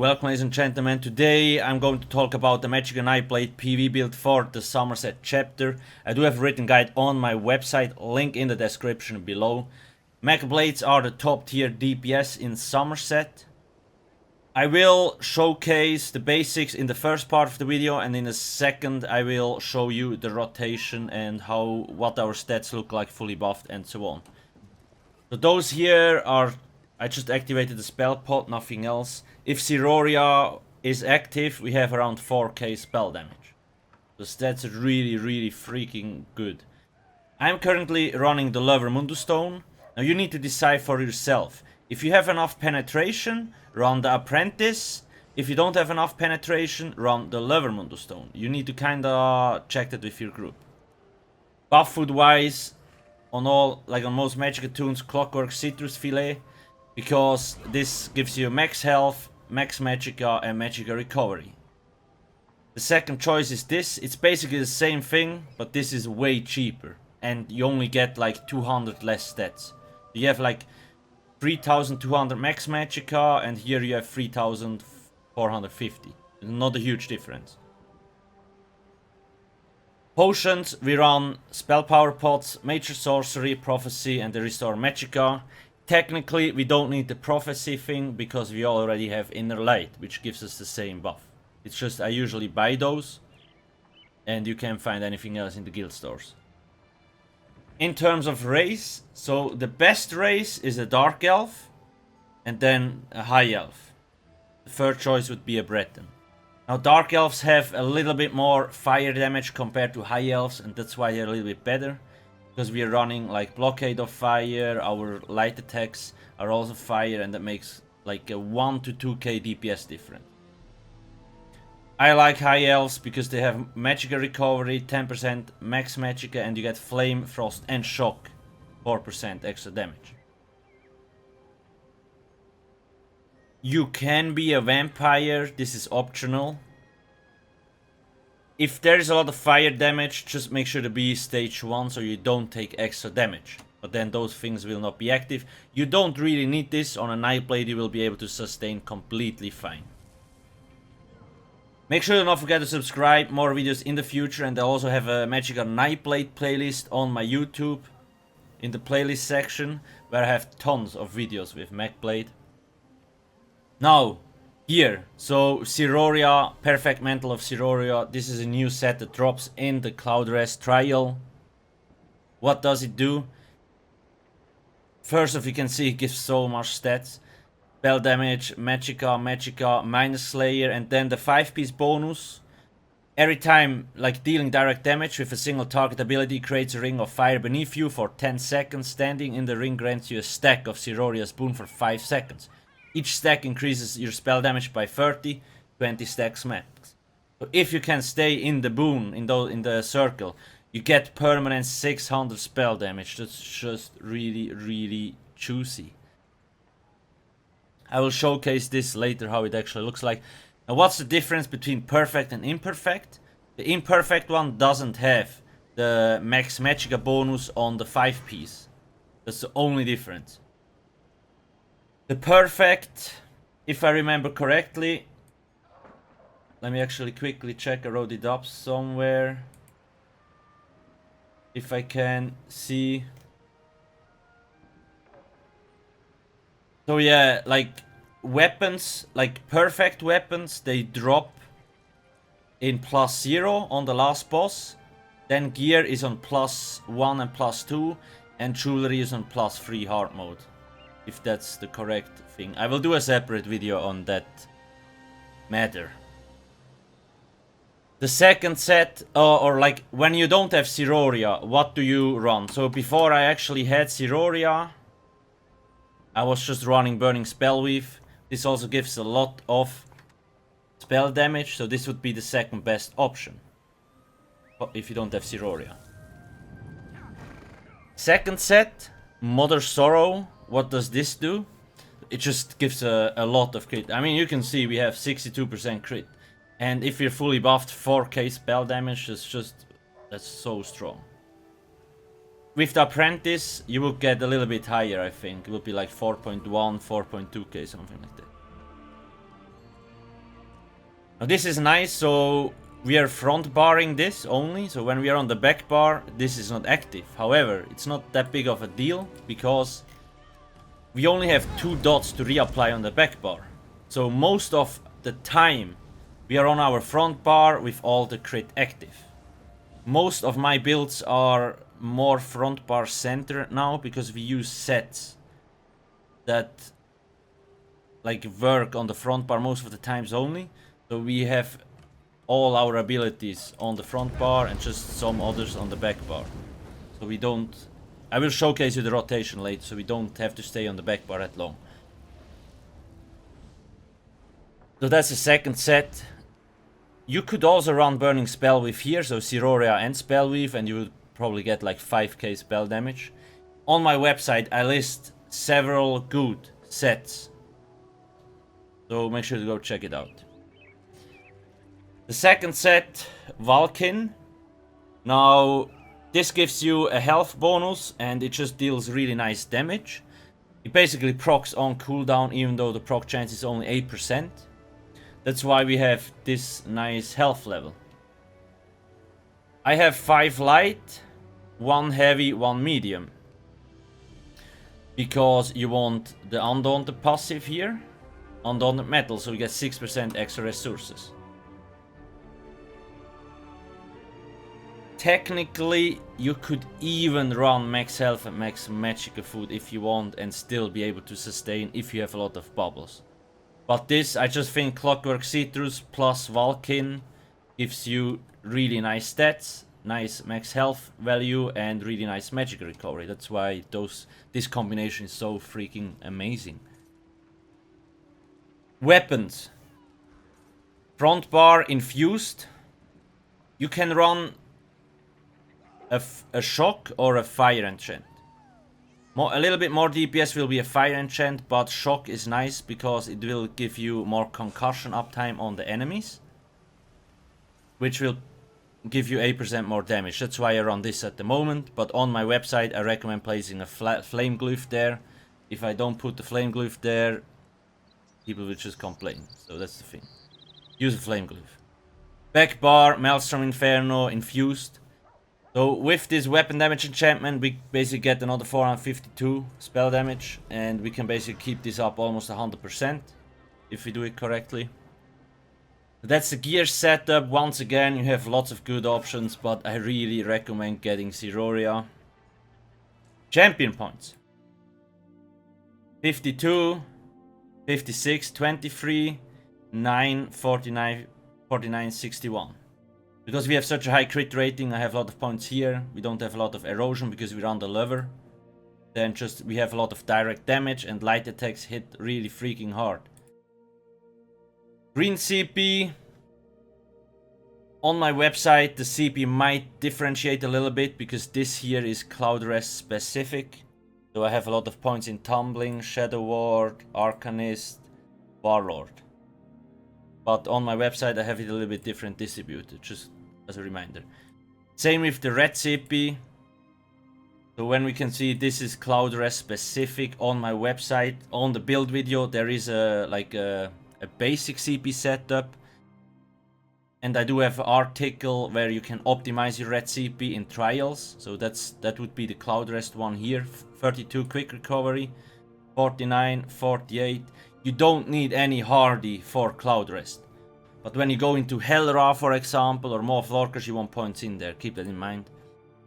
Welcome, ladies and gentlemen. Today I'm going to talk about the Magicka Nightblade PvE build for the Summerset chapter. I do have a written guide on my website, link in the description below. Magicka Blades are the top tier DPS in Summerset. I will showcase the basics in the first part of the video, and in the second I will show you the rotation and what our stats look like fully buffed and so on. So those here are, I just activated the spell pot, nothing else. If Siroria is active, we have around 4k spell damage. The stats are really freaking good. I'm currently running the Lover Mundo Stone. Now you need to decide for yourself. If you have enough penetration, run the Apprentice. If you don't have enough penetration, run the Lover Mundo Stone. You need to kinda check that with your group. Buff food wise, on most Magicka tunes, Clockwork Citrus Filet, because this gives you max health, max Magicka and Magicka recovery. The second choice is this. It's basically the same thing, but this is way cheaper and you only get like 200 less stats. You have like 3200 max Magicka and here you have 3450. Not a huge difference. Potions, we run Spell Power Pots, Major Sorcery, Prophecy and the Restore Magicka. Technically, we don't need the Prophecy thing because we already have Inner Light, which gives us the same buff. It's just I usually buy those and you can't find anything else in the guild stores. In terms of race, so the best race is a Dark Elf and then a High Elf. The third choice would be a Breton. Now Dark Elves have a little bit more fire damage compared to High Elves, and that's why they're a little bit better. Because we are running like Blockade of Fire, our light attacks are also fire, and that makes like a 1 to 2k DPS difference. I like High Elves because they have Magicka recovery, 10% max Magicka, and you get Flame, Frost and Shock, 4% extra damage. You can be a vampire, this is optional. If there is a lot of fire damage, just make sure to be stage 1 so you don't take extra damage. But then those things will not be active. You don't really need this. On a Nightblade you will be able to sustain completely fine. Make sure to not forget to subscribe, more videos in the future, and I also have a Magicka Nightblade playlist on my YouTube in the playlist section where I have tons of videos with Magblade. Now, here, so Siroria, Perfect Mantle of Siroria, this is a new set that drops in the Cloud Rest trial. What does it do? First off, you can see it gives so much stats. Spell damage, Magicka, minus Slayer, and then the 5-piece bonus. Every time, like dealing direct damage with a single target ability, creates a ring of fire beneath you for 10 seconds. Standing in the ring grants you a stack of Siroria's boon for 5 seconds. Each stack increases your spell damage by 30, 20 stacks max. So if you can stay in the boon, in the circle, you get permanent 600 spell damage. That's just really juicy. I will showcase this later how it actually looks like. Now what's the difference between perfect and imperfect? The imperfect one doesn't have the max Magicka bonus on the 5-piece. That's the only difference. The perfect, if I remember correctly, let me actually quickly check, I wrote it up somewhere. If I can see. So yeah, like weapons, like perfect weapons, they drop in +0 on the last boss. Then gear is on +1 and +2, and jewelry is on +3 hard mode. If that's the correct thing. I will do a separate video on that matter. The second set, or like when you don't have Siroria, what do you run? So before I actually had Siroria, I was just running Burning Spellweave. This also gives a lot of spell damage, so this would be the second best option if you don't have Siroria. Second set, Mother's Sorrow. What does this do? It just gives a lot of crit. I mean, you can see we have 62% crit. And if you're fully buffed, 4k spell damage, that's so strong. With the Apprentice, you will get a little bit higher, I think. It will be like 4.1, 4.2k, something like that. Now this is nice, so we are front barring this only, so when we are on the back bar, this is not active. However, it's not that big of a deal, because we only have 2 dots to reapply on the back bar. So most of the time, we are on our front bar with all the crit active. Most of my builds are more front bar centered now, because we use sets that like work on the front bar most of the times only. So we have all our abilities on the front bar and just some others on the back bar. So we don't... I will showcase you the rotation later, so we don't have to stay on the back bar that long. So that's the second set. You could also run Burning Spell Weave here, so Siroria and Spell Weave, and you would probably get like 5k spell damage. On my website I list several good sets, so make sure to go check it out. The second set, Valkin. Now, this gives you a health bonus and it just deals really nice damage. It basically procs on cooldown, even though the proc chance is only 8%. That's why we have this nice health level. I have 5 light, 1 heavy, 1 medium. Because you want the Undaunted passive here. Undaunted metal, so you get 6% extra resources. Technically, you could even run max health and max Magicka food if you want and still be able to sustain if you have a lot of bubbles. But this, I just think Clockwork Citrus plus Valkin gives you really nice stats, nice max health value and really nice Magicka recovery. That's why this combination is so freaking amazing. Weapons. Front bar infused. You can run a shock or a fire enchant. A little bit more DPS will be a fire enchant, but shock is nice because it will give you more concussion uptime on the enemies, which will give you 8% more damage. That's why I run this at the moment, but on my website I recommend placing a flame glyph there. If I don't put the flame glyph there, people will just complain, so that's the thing. Use a flame glyph. Back bar, Maelstrom Inferno infused. So with this weapon damage enchantment, we basically get another 452 spell damage, and we can basically keep this up almost 100% if we do it correctly. That's the gear setup. Once again, you have lots of good options, but I really recommend getting Siroria. Champion points. 52, 56, 23, 9, 49, 49, 61. Because we have such a high crit rating, I have a lot of points here. We don't have a lot of erosion because we run the lever. Then just we have a lot of direct damage and light attacks hit really freaking hard. Green CP. On my website the CP might differentiate a little bit because this here is Cloud Rest specific. So I have a lot of points in Tumbling, Shadow Ward, Arcanist, Warlord. But on my website I have it a little bit different distributed, just as a reminder. Same with the red CP. So when we can see this is Cloud Rest specific on my website. On the build video there is a basic CP setup. And I do have an article where you can optimize your red CP in trials. So that would be the Cloud Rest one here. 32 quick recovery, 49, 48. You don't need any hardy for Cloud Rest. But when you go into Hellra, for example, or Maw of Lorkers, you want points in there. Keep that in mind.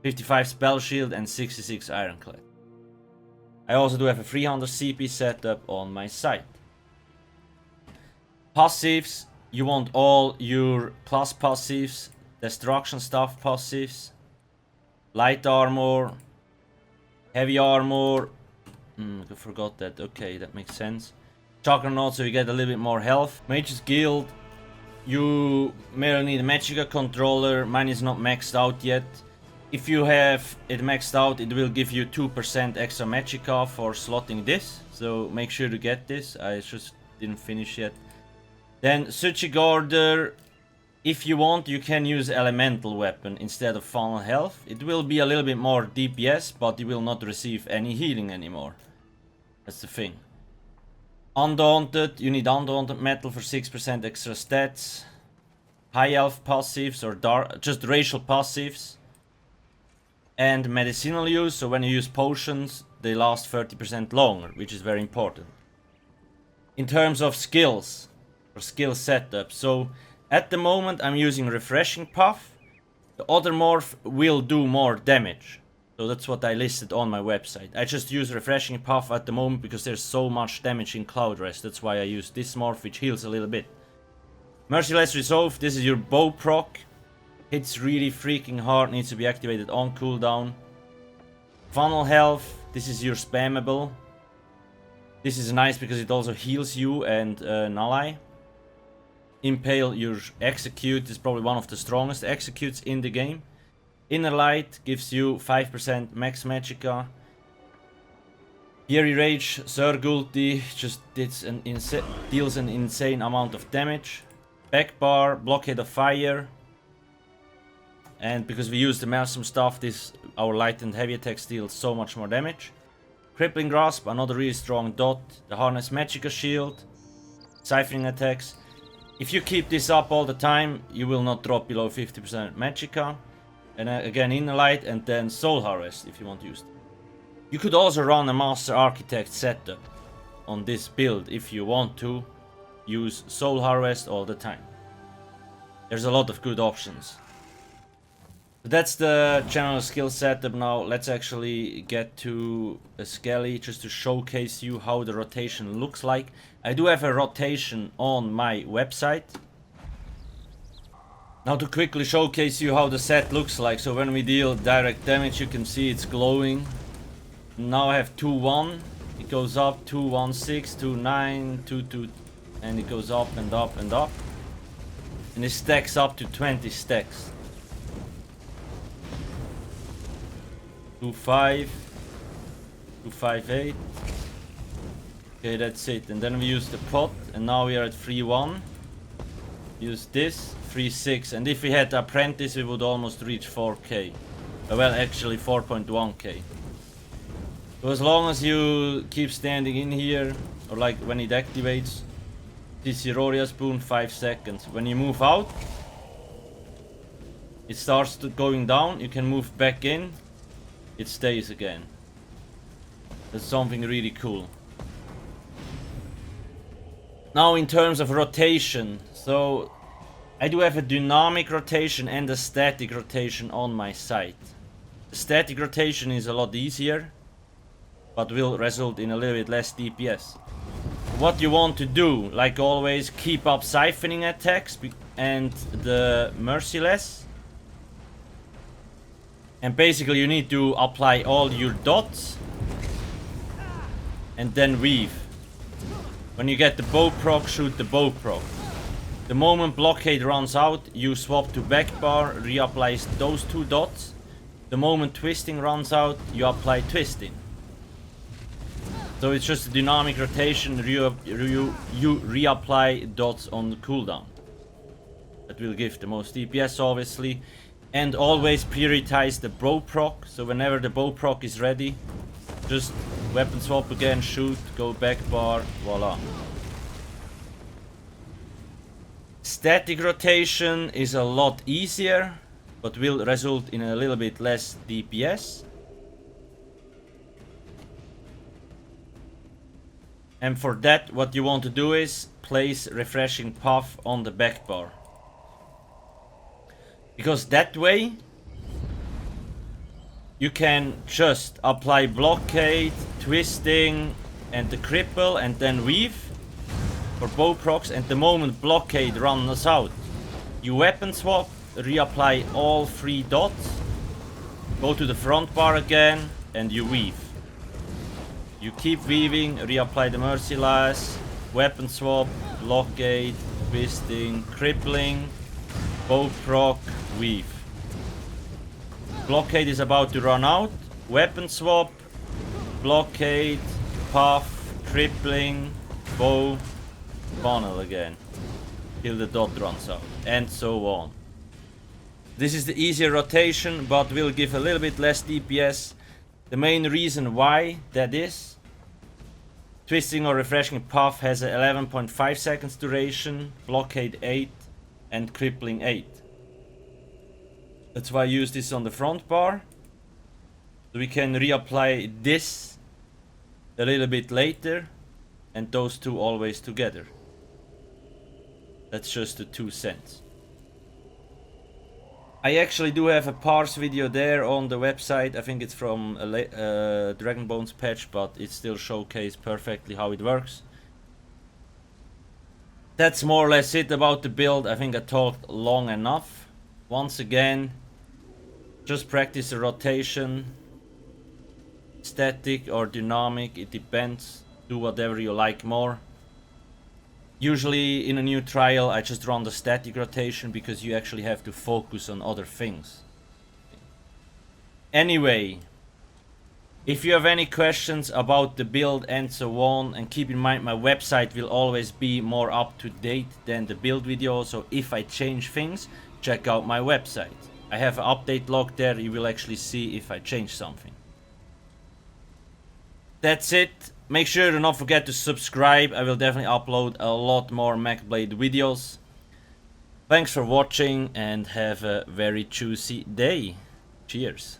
55 Spell Shield and 66 Ironclad. I also do have a 300 CP setup on my site. Passives. You want all your class passives, Destruction Staff passives, Light Armor, Heavy Armor. I forgot that. Okay, that makes sense. Juggernaut, so you get a little bit more health. Mage's Guild, you may need a Magicka controller. Mine is not maxed out yet. If you have it maxed out, it will give you 2% extra Magicka for slotting this. So make sure to get this. I just didn't finish yet. Then Suchigorder, if you want, you can use Elemental Weapon instead of Funnel Health. It will be a little bit more DPS, but you will not receive any healing anymore. That's the thing. Undaunted, you need Undaunted Metal for 6% extra stats. high elf passives or just racial passives, and medicinal use. So when you use potions, they last 30% longer, which is very important. In terms of skills or skill setup, so at the moment I'm using Refreshing Puff. The other morph will do more damage, so that's what I listed on my website. I just use Refreshing Puff at the moment because there's so much damage in Cloud Rest. That's why I use this morph, which heals a little bit. Merciless Resolve, this is your bow proc. Hits really freaking hard, needs to be activated on cooldown. Funnel Health, this is your spammable. This is nice because it also heals you and Ally. Impale, your execute, is probably one of the strongest executes in the game. Inner Light gives you 5% max Magicka. Fury Rage, Zerg ulti, just deals an insane amount of damage. Backbar, Blockade of Fire. And because we use the Maelstrom stuff, our light and heavy attacks deal so much more damage. Crippling Grasp, another really strong dot. The Harness Magicka Shield. Siphoning attacks. If you keep this up all the time, you will not drop below 50% Magicka. And again, Inner Light, and then Soul Harvest if you want to use it. You could also run a Master Architect setup on this build if you want to use Soul Harvest all the time. There's a lot of good options. That's the general skill setup. Now let's actually get to a Skelly just to showcase you how the rotation looks like. I do have a rotation on my website. Now to quickly showcase you how the set looks like. So when we deal direct damage, you can see it's glowing. Now I have 2-1. It goes up 2-1-6, 2-9, 2-2, and it goes up and up and up. And it stacks up to 20 stacks. 2-5, 2-5-8. Okay, that's it. And then we use the pot, and now we are at 3-1. Use this, 3-6. And if we had Apprentice, we would almost reach 4k. Well, actually 4.1k. So as long as you keep standing in here, or like when it activates, this Iroria Spoon, 5 seconds. When you move out, it starts going down. You can move back in. It stays again. That's something really cool. Now in terms of rotation, so I do have a dynamic rotation and a static rotation on my site. The static rotation is a lot easier, but will result in a little bit less DPS. What you want to do, like always, keep up siphoning attacks and the merciless. And basically you need to apply all your dots and then weave. When you get the bow proc, shoot the bow proc. The moment blockade runs out, you swap to backbar, reapply those 2 dots. The moment twisting runs out, you apply twisting. So it's just a dynamic rotation, you reapply dots on the cooldown. That will give the most DPS obviously. And always prioritize the bow proc, so whenever the bow proc is ready, just weapon swap again, shoot, go back bar, voila. Static rotation is a lot easier, but will result in a little bit less DPS. And for that, what you want to do is place Refreshing Puff on the back bar. Because that way, you can just apply blockade, twisting, and the cripple, and then weave for bow procs. And the moment blockade runs out, you weapon swap, reapply all 3 dots, go to the front bar again, and you weave. You keep weaving, reapply the merciless, weapon swap, blockade, twisting, crippling, bow proc, weave. Blockade is about to run out. Weapon swap, blockade, puff, crippling, bow, funnel again. Till the dot runs out. And so on. This is the easier rotation, but will give a little bit less DPS. The main reason why that is, twisting or refreshing puff has a 11.5 seconds duration, blockade 8, and crippling 8. That's why I use this on the front bar. So we can reapply this a little bit later and those two always together. That's just the 2 cents. I actually do have a parse video there on the website. I think it's from a Dragon Bones patch, but it still showcases perfectly how it works. That's more or less it about the build. I think I talked long enough. Once again, just practice the rotation. Static or dynamic, it depends. Do whatever you like more. Usually in a new trial I just run the static rotation because you actually have to focus on other things. Anyway, if you have any questions about the build and so on, and keep in mind my website will always be more up to date than the build video, so if I change things, check out my website. I have an update log there, you will actually see if I change something. That's it. Make sure to not forget to subscribe. I will definitely upload a lot more Magicka videos. Thanks for watching and have a very juicy day. Cheers.